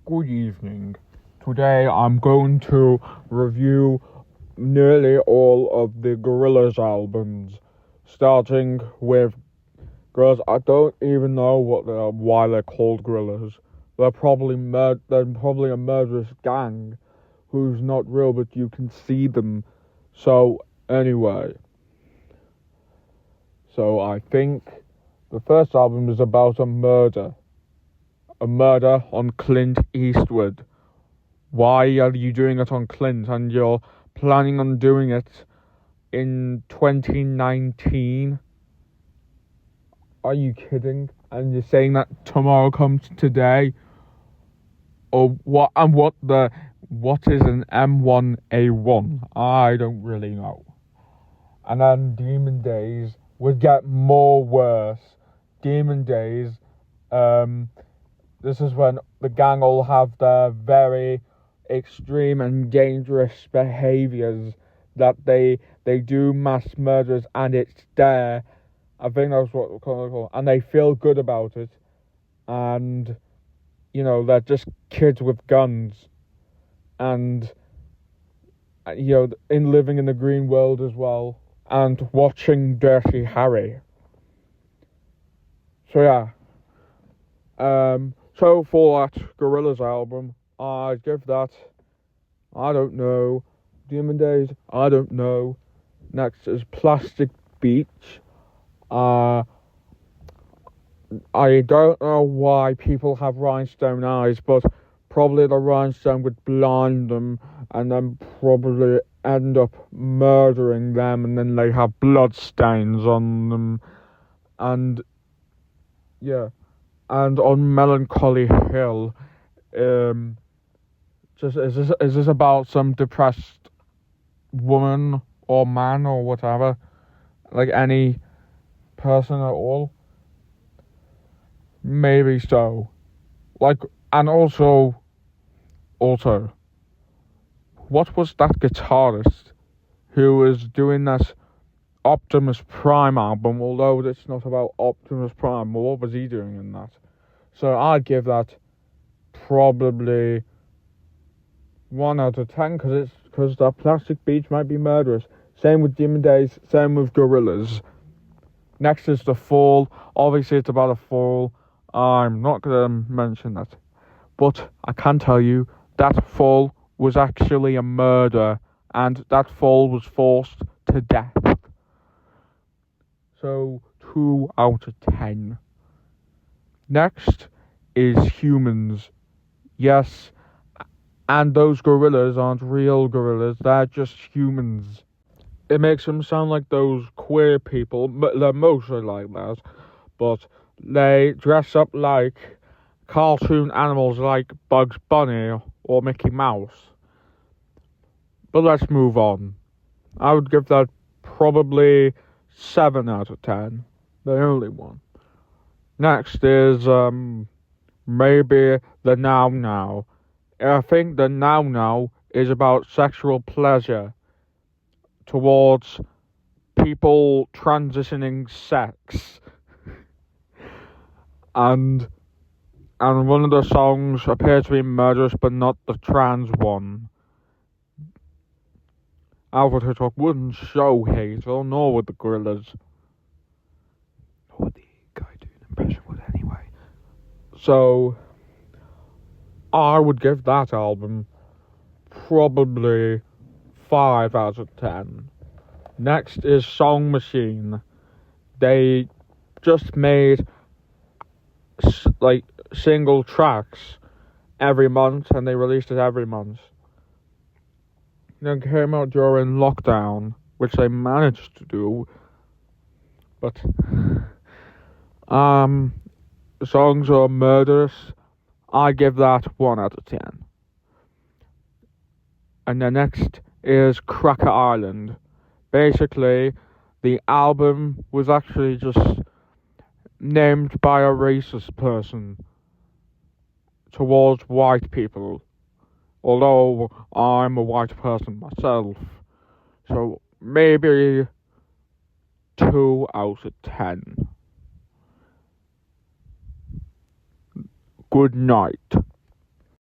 Good evening. Today I'm going to review nearly all of the Gorillaz albums, starting with Gorillaz. I don't even know why they're called Gorillaz. They're probably a murderous gang who's not real, but you can see them. So anyway, I think the first album is about a murder on Clint Eastwood. Why are you doing it on Clint, and you're planning on doing it in 2019? Are you kidding? And you're saying that tomorrow comes today? Or what? And what is an M1A1? I don't really know. And then Demon Days would get more worse. Demon Days, this is when the gang all have their very extreme and dangerous behaviours, that they do mass murders, and it's there. I think that's what we're calling it, and they feel good about it, and they're just kids with guns, and in living in the green world as well, and watching Dirty Harry. So yeah, so for that Gorillaz album, I'd give that, I don't know. Demon Days, I don't know. Next is Plastic Beach. I don't know why people have rhinestone eyes, but probably the rhinestone would blind them and then probably end up murdering them, and then they have blood stains on them. And yeah, and on Melancholy Hill, is this about some depressed woman or man or whatever, like any person at all? Maybe so. And also, what was that guitarist who was doing that Optimus Prime album? Although it's not about Optimus Prime, what was he doing in that? So I'd give that probably 1 out of 10, because that Plastic Beach might be murderous. Same with Demon Days, same with Gorillaz. Next is The Fall. Obviously it's about a fall. I'm not going to mention that, but I can tell you that fall was actually a murder, and that fall was forced to death. So 2 out of 10. Next is Humans. Yes, and those gorillas aren't real gorillas, they're just humans. It makes them sound like those queer people, but they're mostly like that, but they dress up like cartoon animals like Bugs Bunny or Mickey Mouse. But let's move on. I would give that probably 7 out of 10. The only one. Next is maybe the Now Now. I think the Now Now is about sexual pleasure towards people transitioning sex. And one of the songs appears to be murderous, but not the trans one. Alfred Hitchcock wouldn't show Hazel, nor would the Gorillaz. Nor would the guy doing the impression would anyway. So I would give that album probably 5 out of 10. Next is Song Machine. They just made single tracks every month, and they released it every month. They came out during lockdown, which they managed to do, but the songs are murderous. I give that 1 out of 10. And the next is Cracker Island. Basically, the album was actually just named by a racist person towards white people, although I'm a white person myself, so maybe 2 out of 10. Good night.